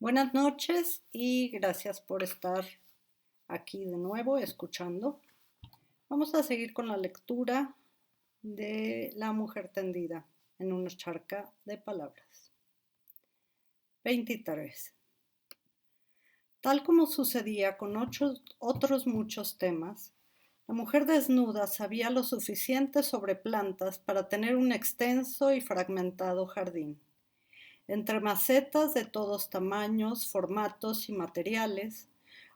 Buenas noches y gracias por estar aquí de nuevo escuchando. Vamos a seguir con la lectura de La mujer tendida en una charca de palabras. 23. Tal como sucedía con otros muchos temas, la mujer desnuda sabía lo suficiente sobre plantas para tener un extenso y fragmentado jardín. Entre macetas de todos tamaños, formatos y materiales,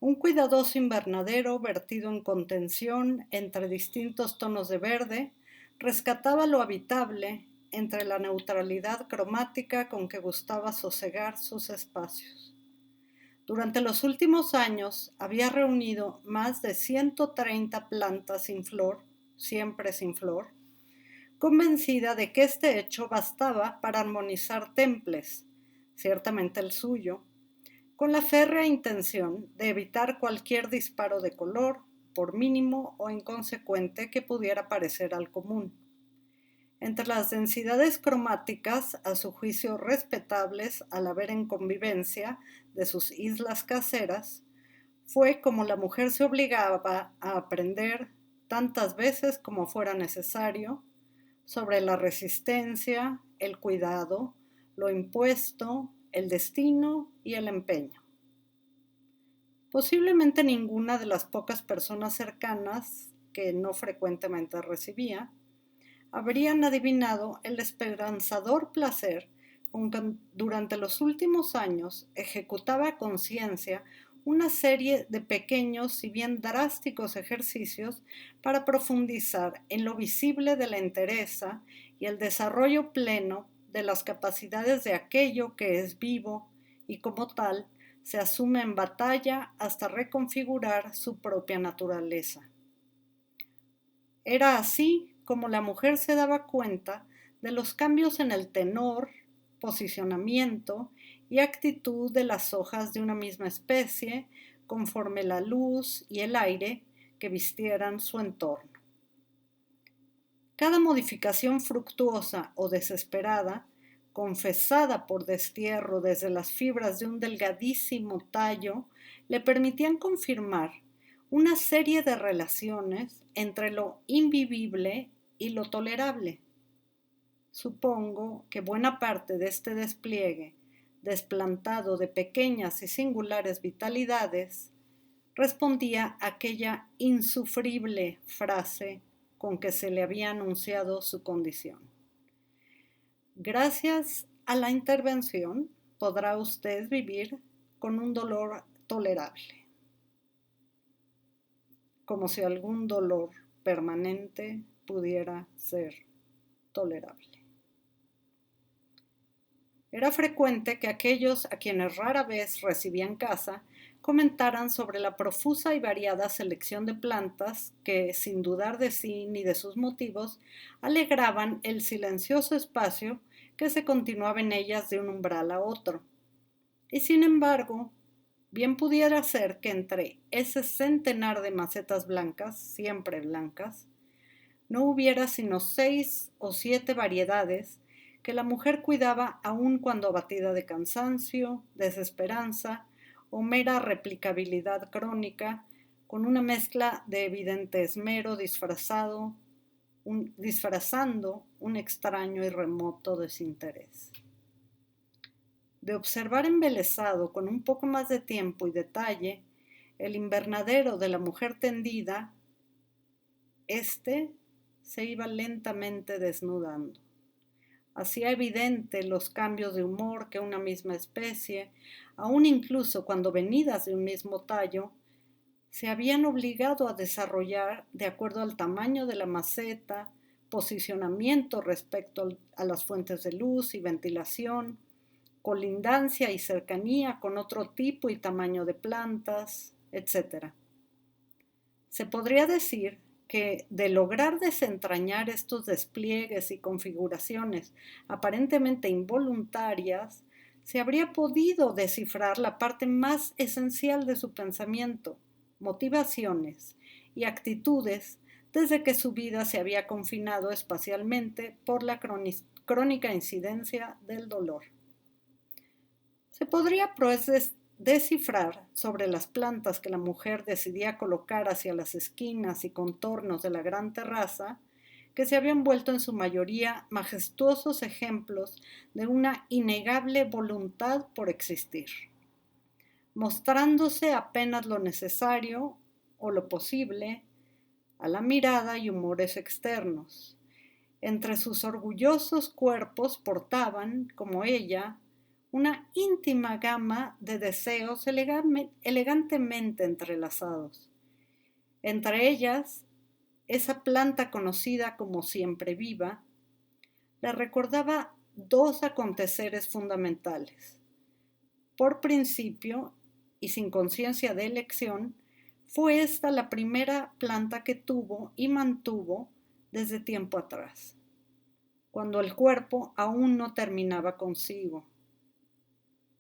un cuidadoso invernadero vertido en contención entre distintos tonos de verde rescataba lo habitable entre la neutralidad cromática con que gustaba sosegar sus espacios. Durante los últimos años había reunido más de 130 plantas sin flor, siempre sin flor, convencida de que este hecho bastaba para armonizar temples, ciertamente el suyo, con la férrea intención de evitar cualquier disparo de color, por mínimo o inconsecuente que pudiera parecer al común. Entre las densidades cromáticas, a su juicio respetables al haber en convivencia de sus islas caseras, fue como la mujer se obligaba a aprender tantas veces como fuera necesario sobre la resistencia, el cuidado, lo impuesto, el destino y el empeño. Posiblemente ninguna de las pocas personas cercanas que no frecuentemente recibía habrían adivinado el esperanzador placer con que durante los últimos años ejecutaba a conciencia una serie de pequeños, si bien drásticos ejercicios para profundizar en lo visible de la entereza y el desarrollo pleno de las capacidades de aquello que es vivo y como tal se asume en batalla hasta reconfigurar su propia naturaleza. Era así como la mujer se daba cuenta de los cambios en el tenor, posicionamiento y actitud de las hojas de una misma especie conforme la luz y el aire que vistieran su entorno. Cada modificación fructuosa o desesperada, confesada por destierro desde las fibras de un delgadísimo tallo, le permitían confirmar una serie de relaciones entre lo invivible y lo tolerable. Supongo que buena parte de este despliegue, desplantado de pequeñas y singulares vitalidades, respondía a aquella insufrible frase con que se le había anunciado su condición. Gracias a la intervención podrá usted vivir con un dolor tolerable, como si algún dolor permanente pudiera ser tolerable. Era frecuente que aquellos a quienes rara vez recibían casa comentaran sobre la profusa y variada selección de plantas que, sin dudar de sí ni de sus motivos, alegraban el silencioso espacio que se continuaba en ellas de un umbral a otro. Y sin embargo, bien pudiera ser que entre ese centenar de macetas blancas, siempre blancas, no hubiera sino 6 o 7 variedades que la mujer cuidaba aun cuando abatida de cansancio, desesperanza o mera replicabilidad crónica, con una mezcla de evidente esmero disfrazando un extraño y remoto desinterés. De observar embelesado con un poco más de tiempo y detalle el invernadero de la mujer tendida, se iba lentamente desnudando. Hacía evidente los cambios de humor que una misma especie, aun incluso cuando venidas de un mismo tallo, se habían obligado a desarrollar de acuerdo al tamaño de la maceta, posicionamiento respecto a las fuentes de luz y ventilación, colindancia y cercanía con otro tipo y tamaño de plantas, etc. Se podría decir que de lograr desentrañar estos despliegues y configuraciones aparentemente involuntarias, se habría podido descifrar la parte más esencial de su pensamiento, motivaciones y actitudes desde que su vida se había confinado espacialmente por la crónica incidencia del dolor. Se podría pues descifrar sobre las plantas que la mujer decidía colocar hacia las esquinas y contornos de la gran terraza, que se habían vuelto en su mayoría majestuosos ejemplos de una innegable voluntad por existir, mostrándose apenas lo necesario o lo posible a la mirada y humores externos. Entre sus orgullosos cuerpos portaban, como ella, una íntima gama de deseos elegantemente entrelazados. Entre ellas, esa planta conocida como siempre viva, le recordaba dos aconteceres fundamentales. Por principio, y sin conciencia de elección, fue esta la primera planta que tuvo y mantuvo desde tiempo atrás, cuando el cuerpo aún no terminaba consigo.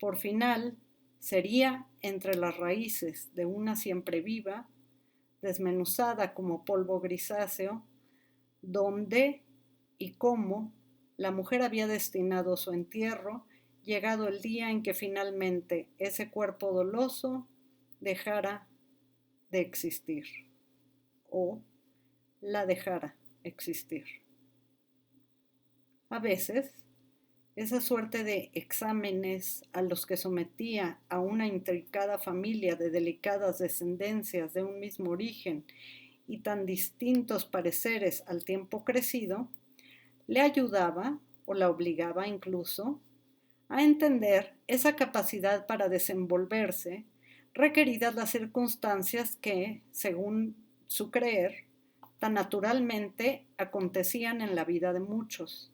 Por final, sería entre las raíces de una siempre viva, desmenuzada como polvo grisáceo, donde y cómo la mujer había destinado su entierro, llegado el día en que finalmente ese cuerpo doloso dejara de existir o la dejara existir. A veces, esa suerte de exámenes a los que sometía a una intricada familia de delicadas descendencias de un mismo origen y tan distintos pareceres al tiempo crecido, le ayudaba, o la obligaba incluso, a entender esa capacidad para desenvolverse, requeridas las circunstancias que, según su creer, tan naturalmente acontecían en la vida de muchos.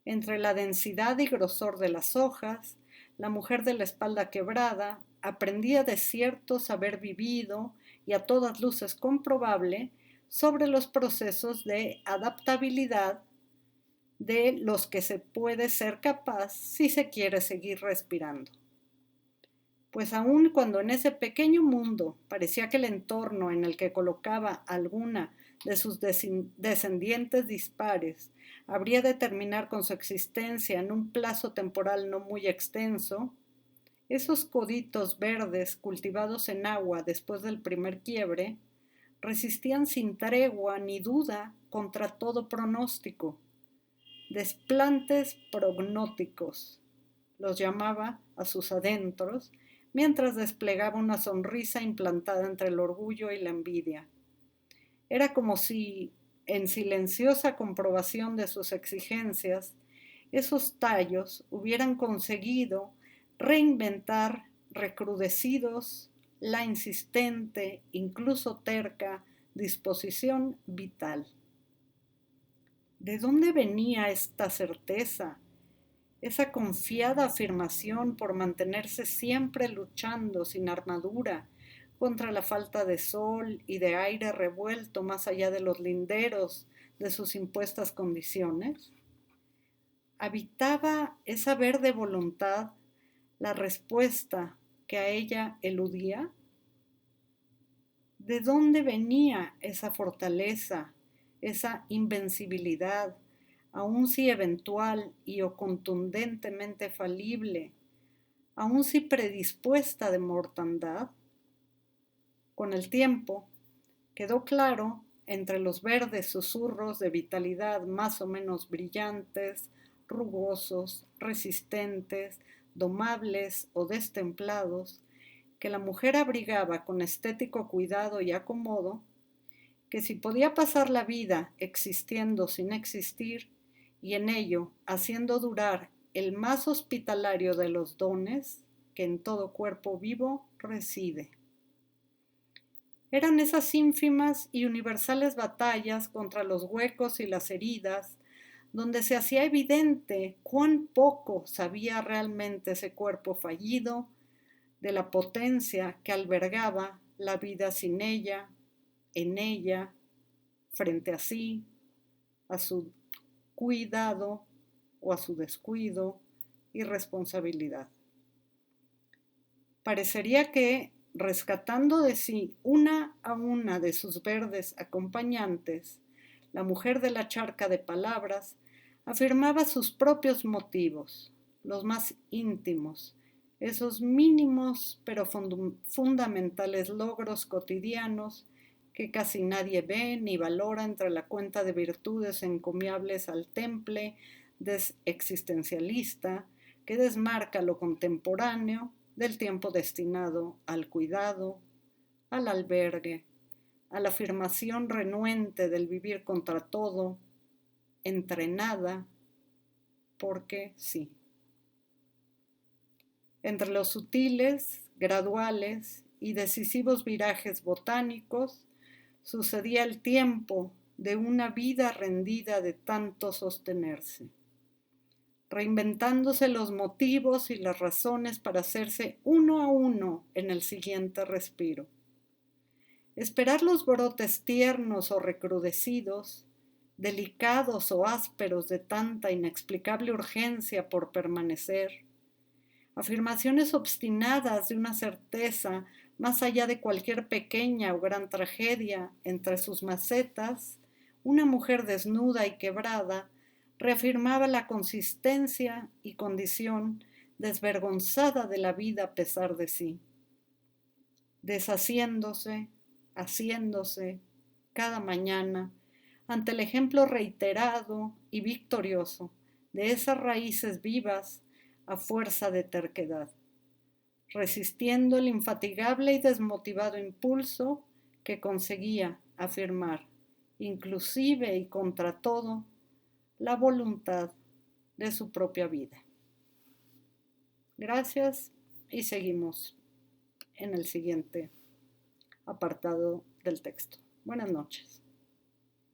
Entre la densidad y grosor de las hojas, la mujer de la espalda quebrada aprendía de cierto saber vivido y a todas luces comprobable sobre los procesos de adaptabilidad de los que se puede ser capaz si se quiere seguir respirando. Pues aun cuando en ese pequeño mundo parecía que el entorno en el que colocaba alguna de sus descendientes dispares habría de terminar con su existencia en un plazo temporal no muy extenso, esos coditos verdes cultivados en agua después del primer quiebre resistían sin tregua ni duda contra todo pronóstico. Desplantes prognóticos, los llamaba a sus adentros, mientras desplegaba una sonrisa implantada entre el orgullo y la envidia. Era como si, en silenciosa comprobación de sus exigencias, esos tallos hubieran conseguido reinventar recrudecidos la insistente, incluso terca, disposición vital. ¿De dónde venía esta certeza? Esa confiada afirmación por mantenerse siempre luchando sin armadura contra la falta de sol y de aire revuelto más allá de los linderos de sus impuestas condiciones. ¿Habitaba esa verde voluntad la respuesta que a ella eludía? ¿De dónde venía esa fortaleza, esa invencibilidad, aun si eventual y o contundentemente falible, aun si predispuesta de mortandad? Con el tiempo, quedó claro, entre los verdes susurros de vitalidad más o menos brillantes, rugosos, resistentes, domables o destemplados, que la mujer abrigaba con estético cuidado y acomodo, que si podía pasar la vida existiendo sin existir y en ello haciendo durar el más hospitalario de los dones que en todo cuerpo vivo reside. Eran esas ínfimas y universales batallas contra los huecos y las heridas, donde se hacía evidente cuán poco sabía realmente ese cuerpo fallido de la potencia que albergaba la vida sin ella, en ella, frente a sí, a su cuidado o a su descuido y responsabilidad. Parecería que, rescatando de sí una a una de sus verdes acompañantes, la mujer de la charca de palabras afirmaba sus propios motivos, los más íntimos, esos mínimos pero fundamentales logros cotidianos que casi nadie ve ni valora entre la cuenta de virtudes encomiables al temple existencialista que desmarca lo contemporáneo del tiempo destinado al cuidado, al albergue, a la afirmación renuente del vivir contra todo, entrenada, porque sí. Entre los sutiles, graduales y decisivos virajes botánicos, sucedía el tiempo de una vida rendida de tanto sostenerse, reinventándose los motivos y las razones para hacerse uno a uno en el siguiente respiro. Esperar los brotes tiernos o recrudecidos, delicados o ásperos de tanta inexplicable urgencia por permanecer, afirmaciones obstinadas de una certeza más allá de cualquier pequeña o gran tragedia entre sus macetas, una mujer desnuda y quebrada reafirmaba la consistencia y condición desvergonzada de la vida a pesar de sí, deshaciéndose, haciéndose, cada mañana, ante el ejemplo reiterado y victorioso de esas raíces vivas a fuerza de terquedad, resistiendo el infatigable y desmotivado impulso que conseguía afirmar, inclusive y contra todo, la voluntad de su propia vida. Gracias y seguimos en el siguiente apartado del texto. Buenas noches.